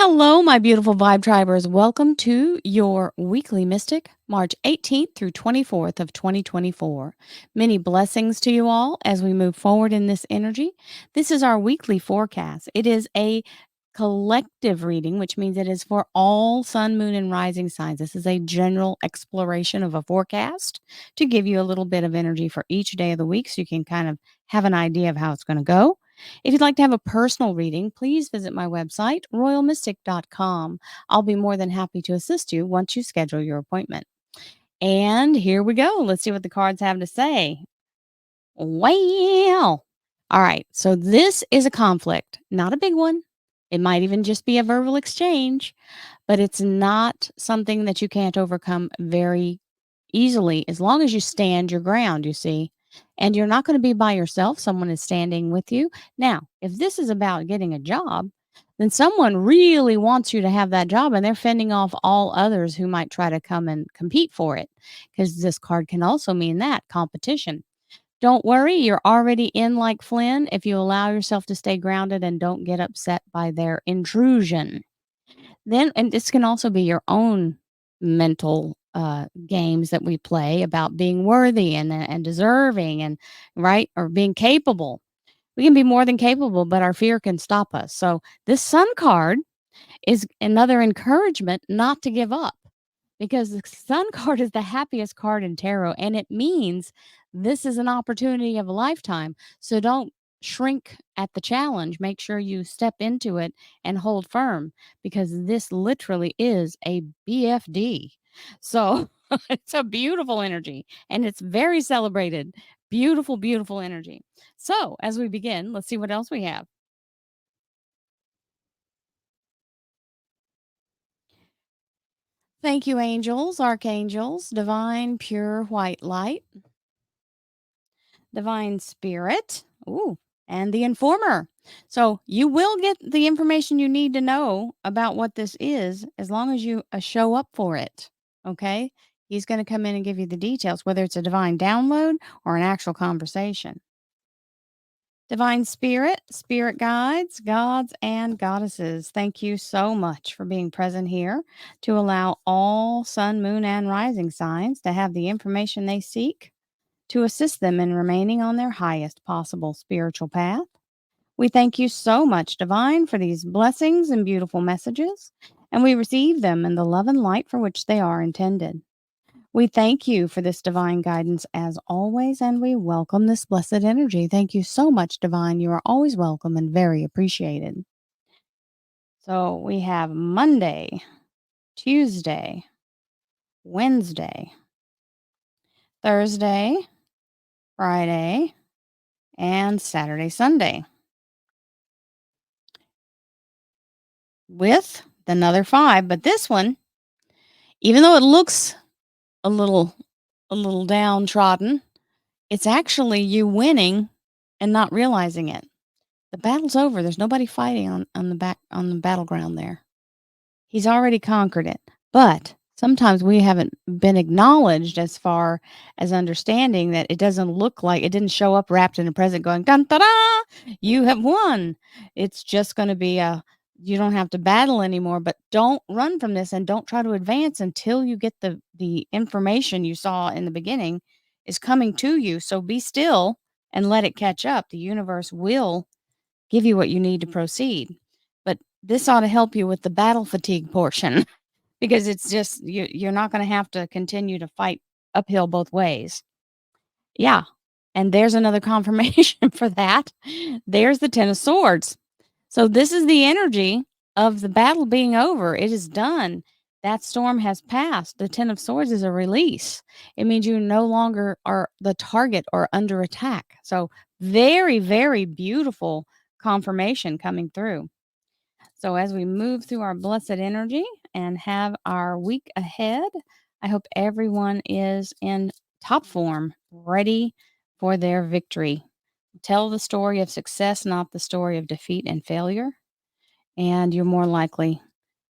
Hello, my beautiful Vibe Tribers. Welcome to your weekly Mystic, March 18th through 24th of 2024. Many blessings to you all as we move forward in this energy. This is our weekly forecast. It is a collective reading, which means it is for all sun, moon, and rising signs. This is a general exploration of a forecast to give you a little bit of energy for each day of the week so you can kind of have an idea of how it's going to go. If you'd like to have a personal reading, please visit my website, royalmystic.com. I'll be more than happy to assist you once you schedule your appointment. And here we go. Let's see what the cards have to say. Well, all right. So this is a conflict, not a big one. It might even just be a verbal exchange, but it's not something that you can't overcome very easily as long as you stand your ground, you see. And you're not going to be by yourself. Someone is standing with you. Now, if this is about getting a job, then someone really wants you to have that job and they're fending off all others who might try to come and compete for it. Because this card can also mean that competition. Don't worry, you're already in like Flynn if you allow yourself to stay grounded and don't get upset by their intrusion. Then and this can also be your own mental, games that we play about being worthy and deserving and right? Or being capable. We can be more than capable, but our fear can stop us. So, this Sun card is another encouragement not to give up because the Sun card is the happiest card in tarot, and it means this is an opportunity of a lifetime. So don't shrink at the challenge. Make sure you step into it and hold firm because this literally is a BFD. So it's a beautiful energy and it's very celebrated. Beautiful, beautiful energy. So as we begin, let's see what else we have. Thank you, angels, archangels, divine, pure white light, divine spirit, ooh, and the informer. So you will get the information you need to know about what this is as long as you show up for it. Okay. He's going to come in and give you the details, whether it's a divine download or an actual conversation. Divine Spirit, spirit guides, gods, and goddesses, thank you so much for being present here to allow all sun, moon, and rising signs to have the information they seek to assist them in remaining on their highest possible spiritual path. We thank you so much, Divine, for these blessings and beautiful messages, and we receive them in the love and light for which they are intended. We thank you for this divine guidance as always, and we welcome this blessed energy. Thank you so much, Divine. You are always welcome and very appreciated. So we have Monday, Tuesday, Wednesday, Thursday, Friday, and Saturday, Sunday with another five. But this one, even though it looks a little downtrodden, it's actually you winning and not realizing it. The battle's over. There's nobody fighting on the battleground there. He's already conquered it. But sometimes we haven't been acknowledged as far as understanding that it doesn't look like it didn't show up wrapped in a present going dun da da. You have won. It's just going to be a you don't have to battle anymore, but don't run from this and don't try to advance until you get the information you saw in the beginning is coming to you. So be still and let it catch up. The universe will give you what you need to proceed. But this ought to help you with the battle fatigue portion because it's just you're not going to have to continue to fight uphill both ways. Yeah. And there's another confirmation for that. There's the 10 of swords. So this is the energy of the battle being over. It is done. That storm has passed. The 10 of swords is a release. It means you no longer are the target or under attack. So very, very beautiful confirmation coming through. So as we move through our blessed energy and have our week ahead, I hope everyone is in top form, ready for their victory. Tell the story of success, not the story of defeat and failure, and you're more likely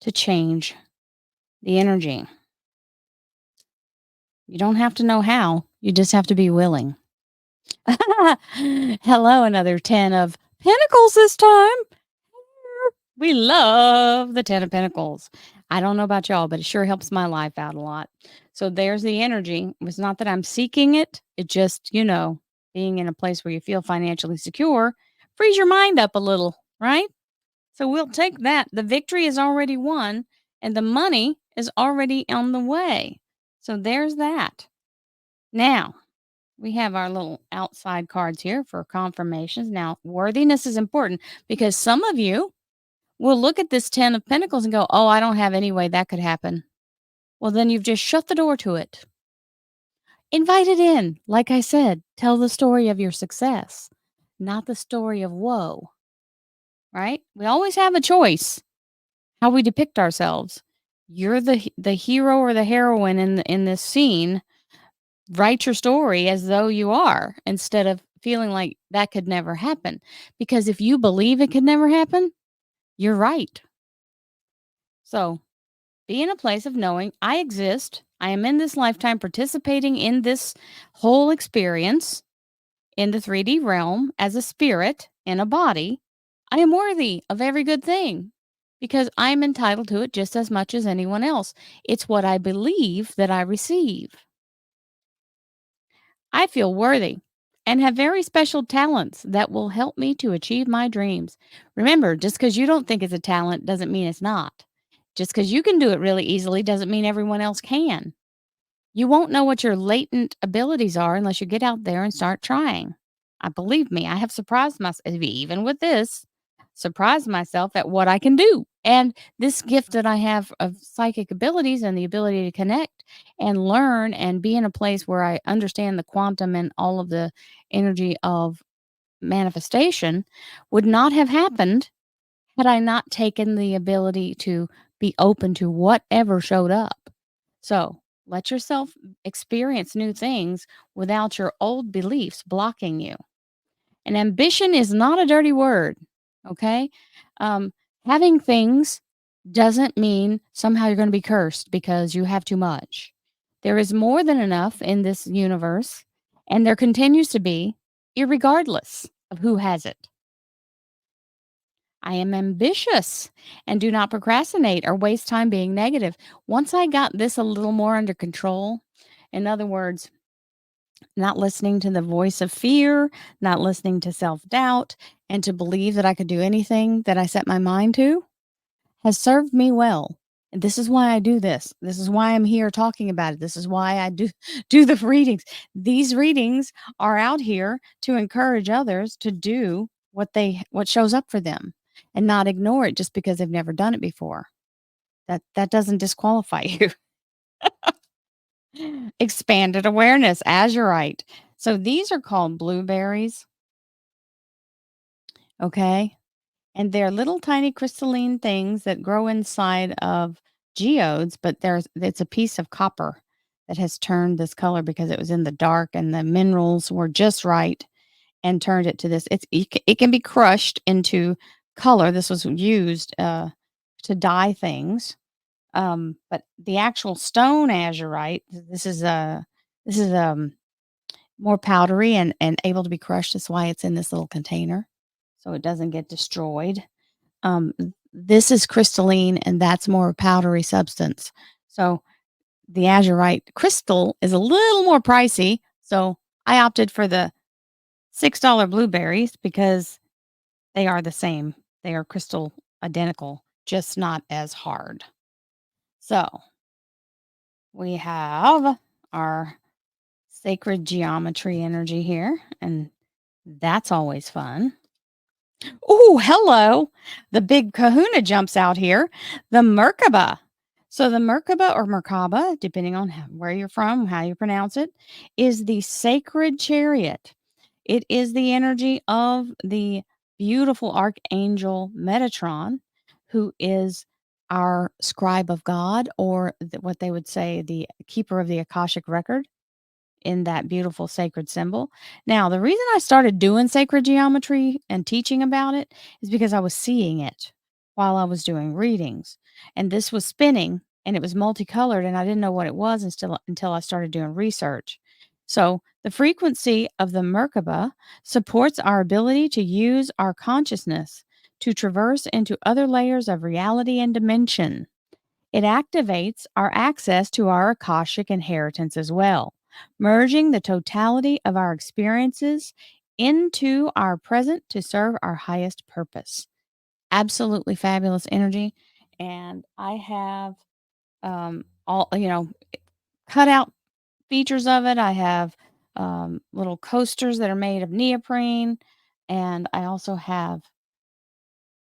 to change the energy. You don't have to know how, you just have to be willing. Hello, another 10 of Pentacles this time. We love the 10 of Pentacles. I don't know about y'all, but it sure helps my life out a lot. So there's the energy. It's not that I'm seeking it. It just, being in a place where you feel financially secure frees your mind up a little, right? So we'll take that. The victory is already won and the money is already on the way. So there's that. Now, we have our little outside cards here for confirmations. Now, worthiness is important because some of you will look at this 10 of Pentacles and go, "Oh, I don't have any way that could happen." Well, then you've just shut the door to it. Invite it in. Like I said, tell the story of your success, not the story of woe, right? We always have a choice how we depict ourselves. You're the hero or the heroine in this scene. Write your story as though you are instead of feeling like that could never happen. Because if you believe it could never happen, you're right. So be in a place of knowing I exist. I am in this lifetime participating in this whole experience in the 3D realm as a spirit in a body. I am worthy of every good thing because I'm entitled to it just as much as anyone else. It's what I believe that I receive. I feel worthy and have very special talents that will help me to achieve my dreams. Remember, just because you don't think it's a talent doesn't mean it's not. Just because you can do it really easily doesn't mean everyone else can. You won't know what your latent abilities are unless you get out there and start trying. I believe me, I have surprised myself, even with this, surprised myself at what I can do. And this gift that I have of psychic abilities and the ability to connect and learn and be in a place where I understand the quantum and all of the energy of manifestation would not have happened had I not taken the ability to be open to whatever showed up. So let yourself experience new things without your old beliefs blocking you. And ambition is not a dirty word, okay? Um, Having things doesn't mean somehow you're going to be cursed because you have too much. There is more than enough in this universe, and there continues to be, irregardless of who has it. I am ambitious and do not procrastinate or waste time being negative. Once I got this a little more under control, in other words, not listening to the voice of fear, not listening to self doubt, and to believe that I could do anything that I set my mind to has served me well. And this is why I do this. This is why I'm here talking about it. This is why I do the readings. These readings are out here to encourage others to do what shows up for them and not ignore it just because they've never done it before. That doesn't disqualify you. Expanded awareness, azurite. So these are called blueberries, okay? And they're little tiny crystalline things that grow inside of geodes, but it's a piece of copper that has turned this color because it was in the dark and the minerals were just right and turned it to this. It can be crushed into color. This was used to dye things. But the actual stone azurite, this is more powdery and able to be crushed. That's why it's in this little container, so it doesn't get destroyed. Um, this is crystalline, and that's more powdery substance. So the azurite crystal is a little more pricey. So I opted for the $6 blueberries because they are the same. They are crystal identical, just not as hard. So we have our sacred geometry energy here, and that's always fun. Oh, hello. The big kahuna jumps out here. The Merkaba. So the Merkaba or Merkaba, depending on where you're from, how you pronounce it, is the sacred chariot. It is the energy of the beautiful archangel Metatron, who is our scribe of God, or what they would say, the keeper of the Akashic record in that beautiful sacred symbol. Now, the reason I started doing sacred geometry and teaching about it is because I was seeing it while I was doing readings. And this was spinning and it was multicolored and I didn't know what it was until I started doing research. So, the frequency of the Merkaba supports our ability to use our consciousness to traverse into other layers of reality and dimension. It activates our access to our Akashic inheritance as well, merging the totality of our experiences into our present to serve our highest purpose. Absolutely fabulous energy. And I have all, cut out features of it. I have little coasters that are made of neoprene. And I also have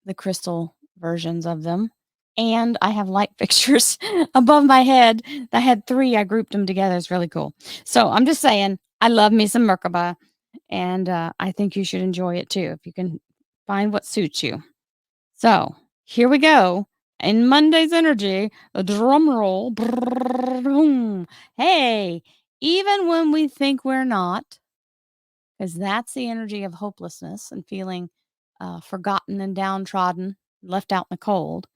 the crystal versions of them. And I have light fixtures above my head. I had 3, I grouped them together, it's really cool. So, I'm just saying, I love me some Merkaba, and, I think you should enjoy it too, if you can find what suits you. So, here we go. In Monday's energy, a drum roll. Boom. Hey, even when we think we're not, because that's the energy of hopelessness and feeling forgotten and downtrodden, left out in the cold.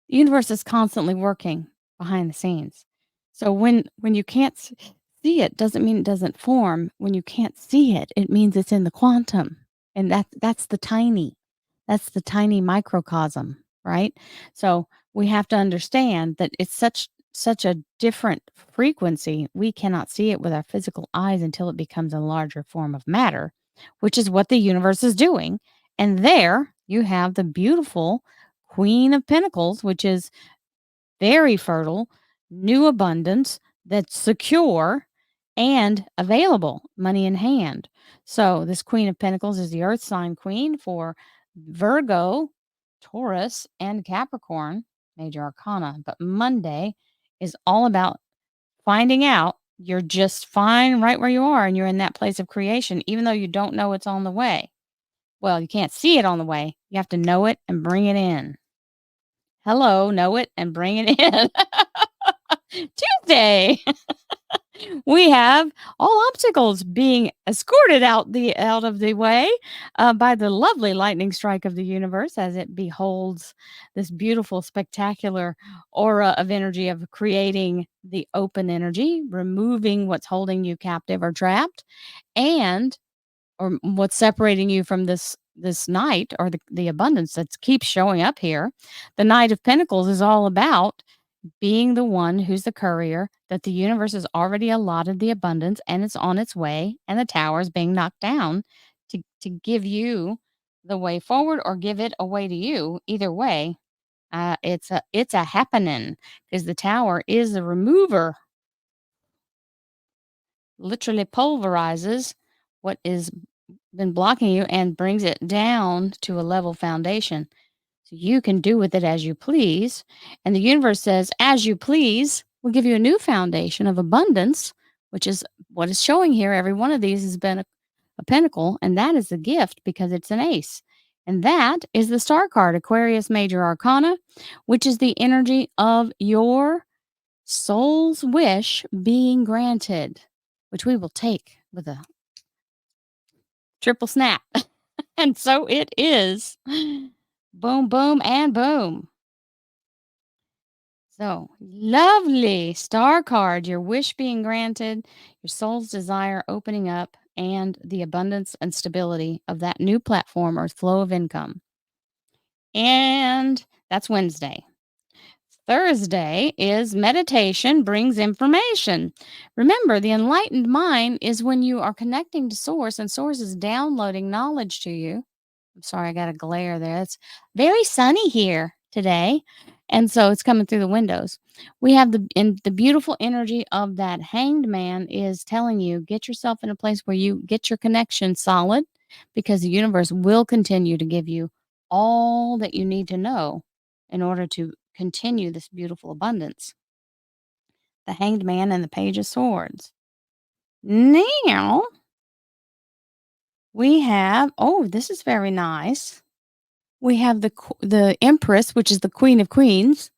The universe is constantly working behind the scenes. So when you can't see it, doesn't mean it doesn't form. When you can't see it, it means it's in the quantum, and that's the tiny microcosm, right? So we have to understand that it's such a different frequency. We cannot see it with our physical eyes until it becomes a larger form of matter, which is what the universe is doing. And there you have the beautiful Queen of Pentacles, which is very fertile, new abundance that's secure and available, money in hand. So, this Queen of Pentacles is the earth sign queen for Virgo, Taurus, and Capricorn, major arcana. But Monday is all about finding out you're just fine right where you are and you're in that place of creation, even though you don't know it's on the way. Well, you can't see it on the way. You have to know it and bring it in. Hello, know it and bring it in. Tuesday, we have all obstacles being escorted out of the way by the lovely lightning strike of the universe as it beholds this beautiful, spectacular aura of energy of creating the open energy, removing what's holding you captive or trapped, and or what's separating you from this night or the abundance that keeps showing up here. The Knight of Pentacles is all about being the one who's the courier, that the universe has already allotted the abundance and it's on its way, and the tower is being knocked down to give you the way forward or give it away to you. Either way, it's a happening because the tower is the remover, literally pulverizes what is been blocking you and brings it down to a level foundation. So you can do with it as you please. And the universe says, as you please, we'll give you a new foundation of abundance, which is what is showing here. Every one of these has been a pentacle, and that is a gift because it's an ace. And that is the star card, Aquarius Major Arcana, which is the energy of your soul's wish being granted, which we will take with a triple snap. And so it is. Boom, boom, and boom. So, lovely star card, your wish being granted, your soul's desire opening up, and the abundance and stability of that new platform or flow of income. And that's Wednesday. Thursday is meditation brings information. Remember, the enlightened mind is when you are connecting to source and source is downloading knowledge to you. I'm sorry, I got a glare there. It's very sunny here today, and so it's coming through the windows. We have the beautiful energy of that hanged man is telling you, get yourself in a place where you get your connection solid, because the universe will continue to give you all that you need to know in order to continue this beautiful abundance. The hanged man and the page of swords. Now we have, oh, this is very nice. We have the Empress, which is the Queen of Queens,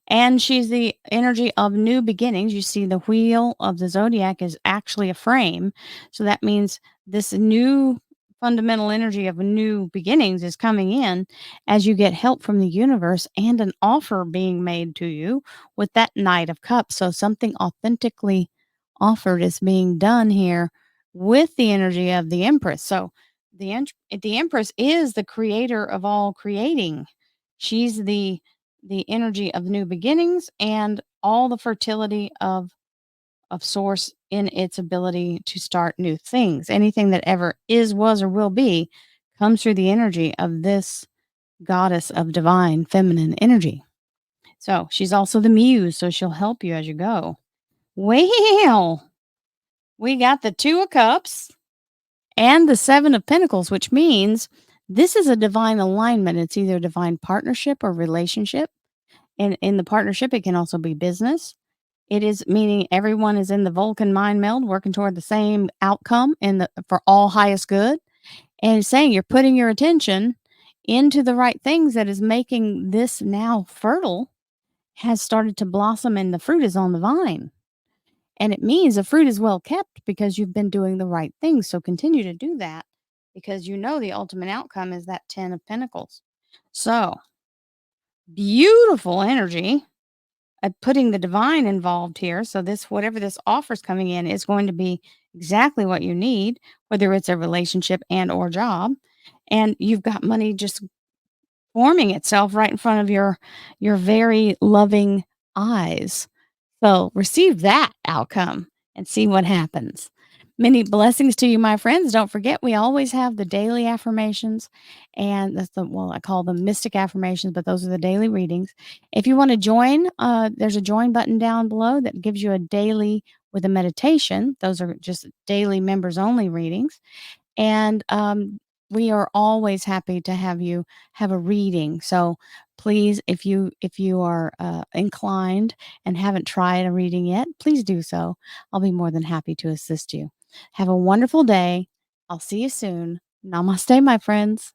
and she's the energy of new beginnings. You see the wheel of the zodiac is actually a frame. So that means this new fundamental energy of new beginnings is coming in as you get help from the universe and an offer being made to you with that Knight of Cups. So something authentically offered is being done here with the energy of the Empress. So The Empress is the creator of all creating. She's the energy of new beginnings and all the fertility of source in its ability to start new things. Anything that ever is, was, or will be comes through the energy of this goddess of divine feminine energy. So she's also the muse, so she'll help you as you go. Well, we got the Two of Cups and the Seven of Pentacles, which means this is a divine alignment. It's either divine partnership or relationship. And in the partnership, it can also be business. It is meaning everyone is in the Vulcan mind meld, working toward the same outcome for all highest good. And it's saying you're putting your attention into the right things that is making this now fertile, has started to blossom, and the fruit is on the vine. And it means the fruit is well kept because you've been doing the right things. So continue to do that because you know the ultimate outcome is that 10 of Pentacles. So beautiful energy at putting the divine involved here. So this whatever this offer's coming in is going to be exactly what you need, whether it's a relationship and or job. And you've got money just forming itself right in front of your very loving eyes. So receive that outcome and see what happens. Many blessings to you, my friends. Don't forget, we always have the daily affirmations, and I call them mystic affirmations, but those are the daily readings. If you want to join, there's a join button down below that gives you a daily with a meditation. Those are just daily members only readings. And we are always happy to have you have a reading. So please, if you are inclined and haven't tried a reading yet, please do so. I'll be more than happy to assist you. Have a wonderful day. I'll see you soon. Namaste, my friends.